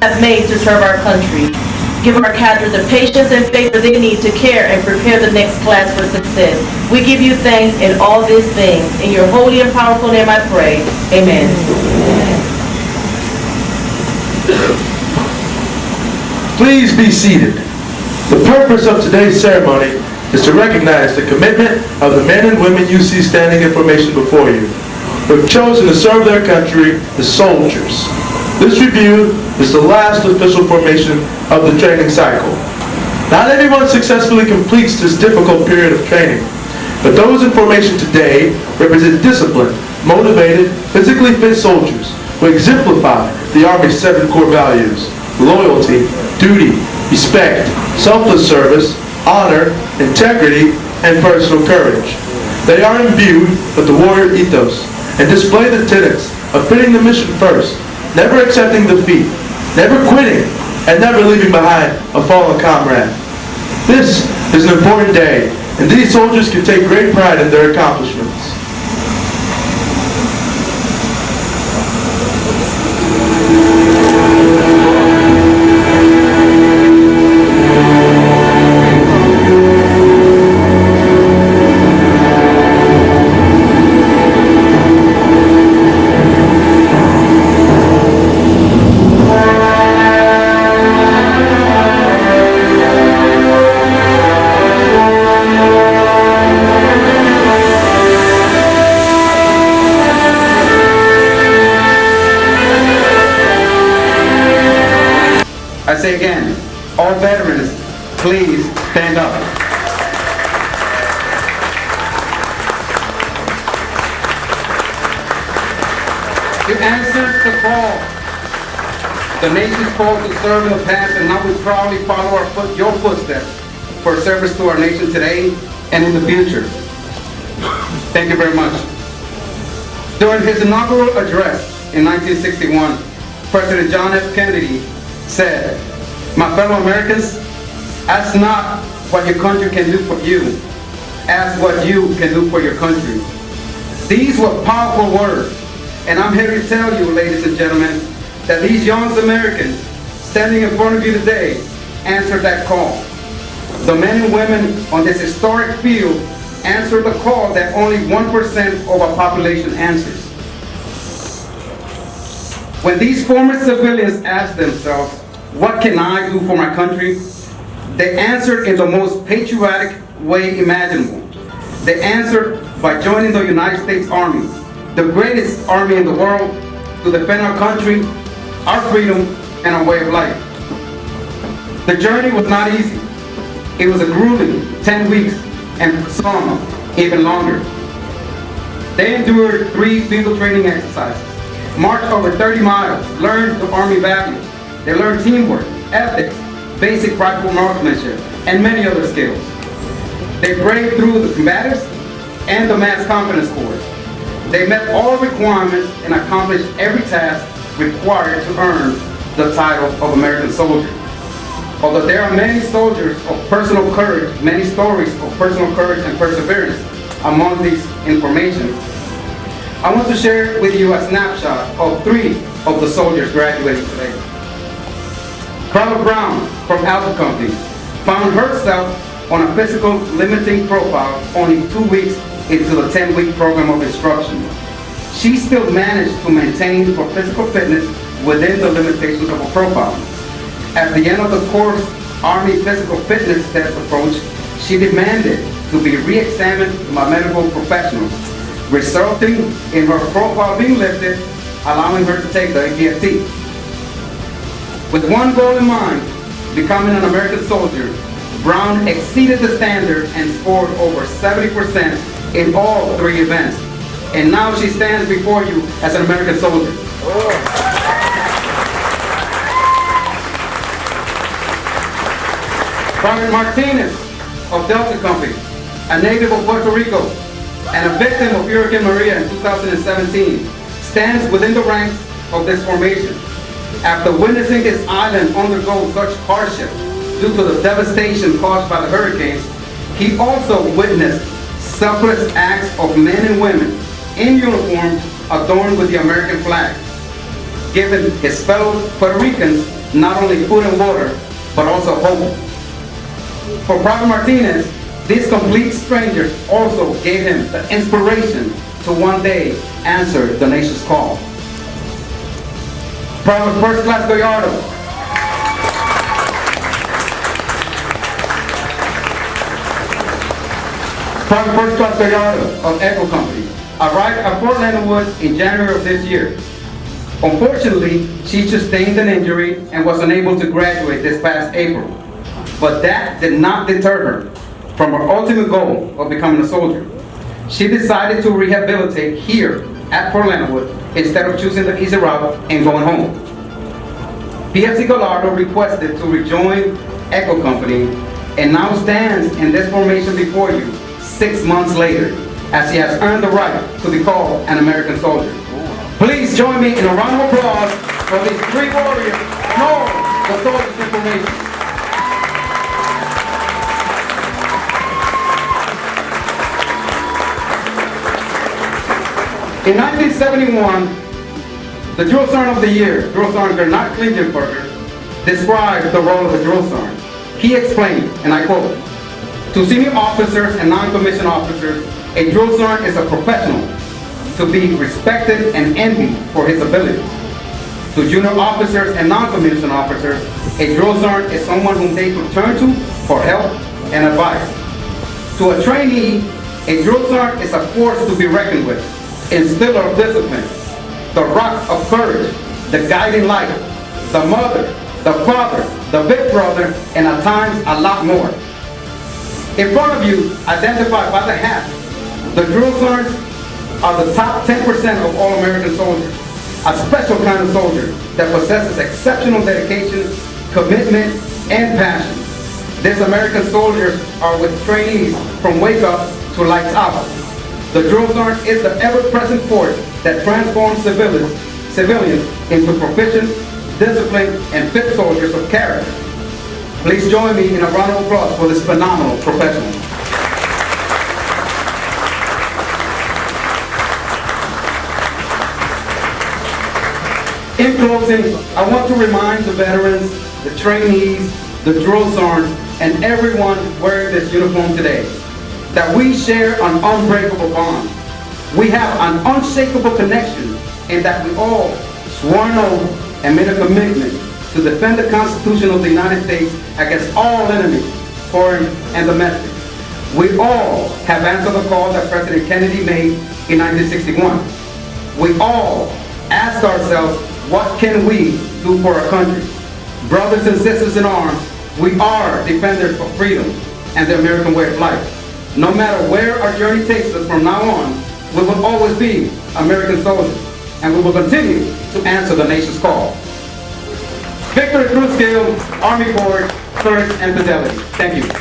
have made to serve our country. Give our cadre the patience and faith that they need to care and prepare the next class for success. We give you thanks in all these things. In your holy and powerful name I pray. Amen. Please be seated. The purpose of today's ceremony is to recognize the commitment of the men and women you see standing in formation before you, who have chosen to serve their country as soldiers. This review is the last official formation of the training cycle. Not everyone successfully completes this difficult period of training, but those in formation today represent disciplined, motivated, physically fit soldiers who exemplify the Army's 7 core values: loyalty, duty, respect, selfless service, honor, integrity, and personal courage. They are imbued with the warrior ethos and display the tenets of putting the mission first, never accepting defeat, never quitting, and never leaving behind a fallen comrade. This is an important day, and these soldiers can take great pride in their accomplishments. I say again, all veterans, please stand up. You answered the call, the nation's call to serve in the past, and now we proudly follow your footsteps for service to our nation today and in the future. Thank you very much. During his inaugural address in 1961, President John F. Kennedy said, "My fellow Americans, ask not what your country can do for you, ask what you can do for your country." These were powerful words, and I'm here to tell you, ladies and gentlemen, that these young Americans standing in front of you today answered that call. The men and women on this historic field answered the call that only 1% of our population answers. When these former civilians asked themselves, "What can I do for my country?" they answered in the most patriotic way imaginable. They answered by joining the United States Army, the greatest army in the world, to defend our country, our freedom, and our way of life. The journey was not easy. It was a grueling 10 weeks, and some even longer. They endured 3 field training exercises, marched over 30 miles, learned the Army values. They learned teamwork, ethics, basic rifle marksmanship, and many other skills. They braved through the combatives and the mass confidence course. They met all requirements and accomplished every task required to earn the title of American soldier. Although there are many soldiers of personal courage, many stories of personal courage and perseverance among these information, I want to share with you a snapshot of 3 of the soldiers graduating today. Carla Brown from Alpha Company found herself on a physical limiting profile only 2 weeks into the 10-week program of instruction. She still managed to maintain her physical fitness within the limitations of a profile. At the end of the course Army physical fitness test approach, she demanded to be re-examined by medical professionals, resulting in her profile being lifted, allowing her to take the APFT. With one goal in mind, becoming an American soldier, Brown exceeded the standard and scored over 70% in all 3 events. And now she stands before you as an American soldier. Private Martinez of Delta Company, a native of Puerto Rico, and a victim of Hurricane Maria in 2017, stands within the ranks of this formation. After witnessing his island undergo such hardship due to the devastation caused by the hurricanes, he also witnessed selfless acts of men and women in uniform adorned with the American flag, giving his fellow Puerto Ricans not only food and water, but also hope. For Private Martinez, these complete strangers also gave him the inspiration to one day answer the nation's call. Private First Class Gallardo. Private First Class Gallardo of Echo Company arrived at Fort Leonard Wood in January of this year. Unfortunately, she sustained an injury and was unable to graduate this past April. But that did not deter her from her ultimate goal of becoming a soldier. She decided to rehabilitate here at Fort Leonard Wood instead of choosing the easy route and going home. PFC Gallardo requested to rejoin Echo Company and now stands in this formation before you 6 months later, as she has earned the right to be called an American soldier. Please join me in a round of applause for these 3 warriors known the soldiers' information. In 1971, the Drill Sergeant of the Year, Drill Sergeant Gernot Klingenberger, described the role of a drill sergeant. He explained, and I quote, "To senior officers and non-commissioned officers, a drill sergeant is a professional to be respected and envied for his abilities. To junior officers and non-commissioned officers, a drill sergeant is someone whom they could turn to for help and advice. To a trainee, a drill sergeant is a force to be reckoned with, instiller of discipline, the rock of courage, the guiding light, the mother, the father, the big brother, and at times a lot more." In front of you, identified by the hat, the drill sergeants are the top 10% of all American soldiers, a special kind of soldier that possesses exceptional dedication, commitment, and passion. These American soldiers are with trainees from wake up to lights out. The drill sergeant is the ever-present force that transforms civilians into proficient, disciplined, and fit soldiers of character. Please join me in a round of applause for this phenomenal professional. In closing, I want to remind the veterans, the trainees, the drill sergeants, and everyone wearing this uniform today that we share an unbreakable bond. We have an unshakable connection in that we all swore an oath and made a commitment to defend the Constitution of the United States against all enemies, foreign and domestic. We all have answered the call that President Kennedy made in 1961. We all asked ourselves, what can we do for our country? Brothers and sisters in arms, we are defenders of freedom and the American way of life. No matter where our journey takes us from now on, we will always be American soldiers, and we will continue to answer the nation's call. Victory through skill, Army Corps, courage, and fidelity. Thank you.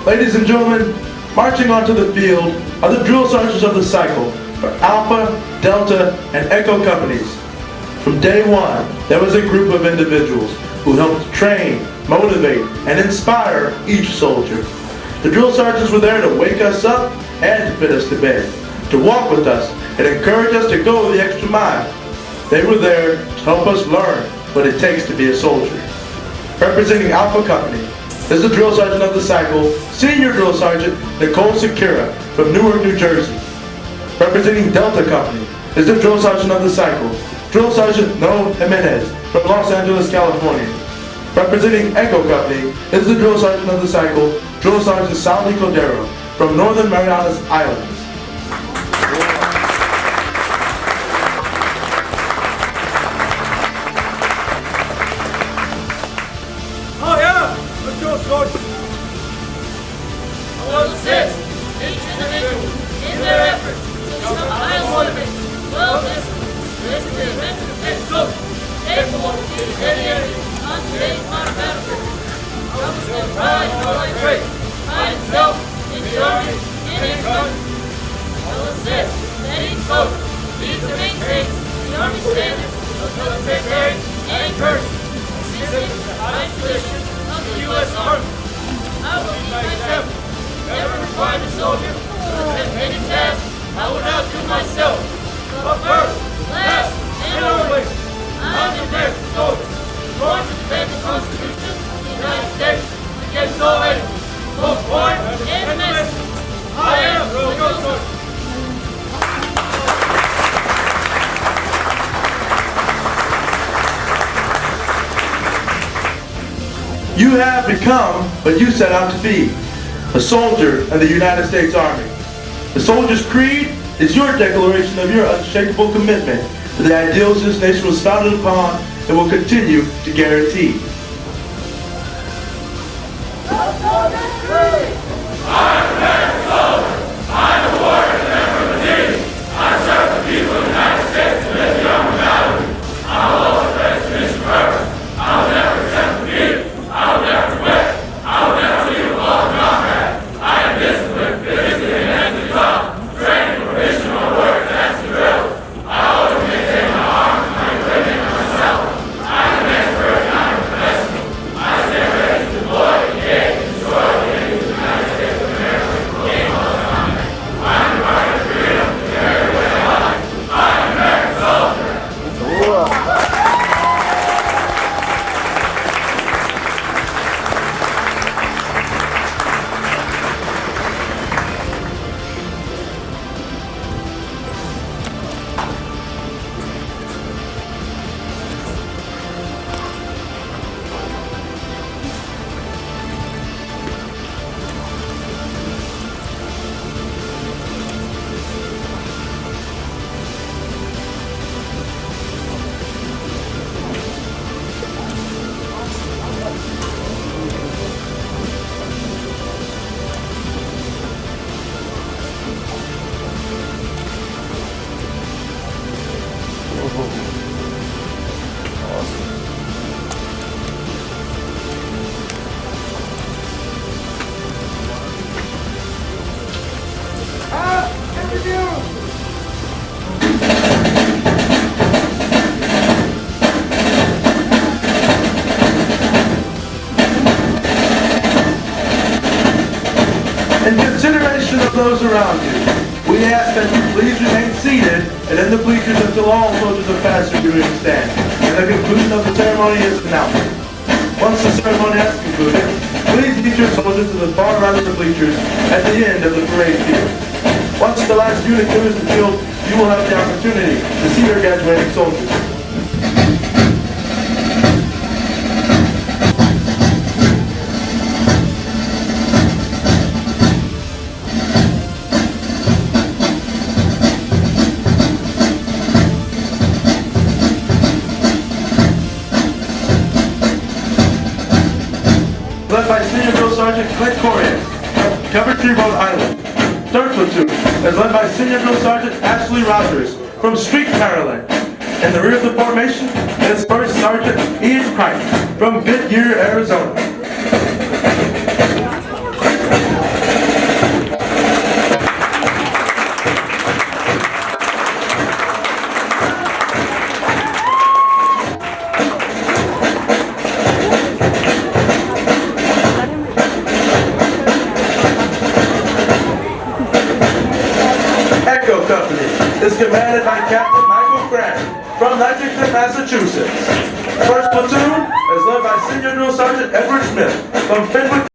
Ladies and gentlemen, marching onto the field are the drill sergeants of the cycle for Alpha, Delta, and Echo companies. From day one, there was a group of individuals who helped train, motivate, and inspire each soldier. The drill sergeants were there to wake us up and to put us to bed, to walk with us and encourage us to go the extra mile. They were there to help us learn what it takes to be a soldier. Representing Alpha Company is the drill sergeant of the cycle, Senior Drill Sergeant Nicole Secura from Newark, New Jersey. Representing Delta Company is the drill sergeant of the cycle, Drill Sergeant Noel Jimenez from Los Angeles, California. Representing Echo Company is the drill sergeant of the cycle, Drill Sergeant Sally Cordero from Northern Marianas Islands. that each soldier needs to maintain the Army standards of military and courtesy, consistent with the highest tradition of the U.S. Army. I will lead by example, never require the soldier to attempt any task I will not do myself. But first, last, and always, I am the American soldier, born to defend the Constitution of the United States against all enemies, both foreign and domestic. I am the Girl Soldier. You have become what you set out to be, a soldier in the United States Army. The Soldier's Creed is your declaration of your unshakable commitment to the ideals this nation was founded upon and will continue to guarantee. In consideration of those around you, we ask that you please remain seated and in the bleachers until all soldiers have passed their duty to stand, and the conclusion of the ceremony is announced. Once the ceremony has concluded, please lead your soldiers to the far right of the bleachers at the end of the parade field. Once the last unit clears the field, you will have the opportunity to see your graduating soldiers. Led by Senior Drill Sergeant Clint Corian, Coventry, Rhode Island. Third platoon is led by Senior Drill Sergeant Ashley Rogers from Street, Maryland. In the rear of the formation is First Sergeant Ian Crichton from Goodyear, Arizona. Company is commanded by Captain Michael Grant from Lexington, Massachusetts. First platoon is led by Senior Drill Sergeant Edward Smith from Fenwick,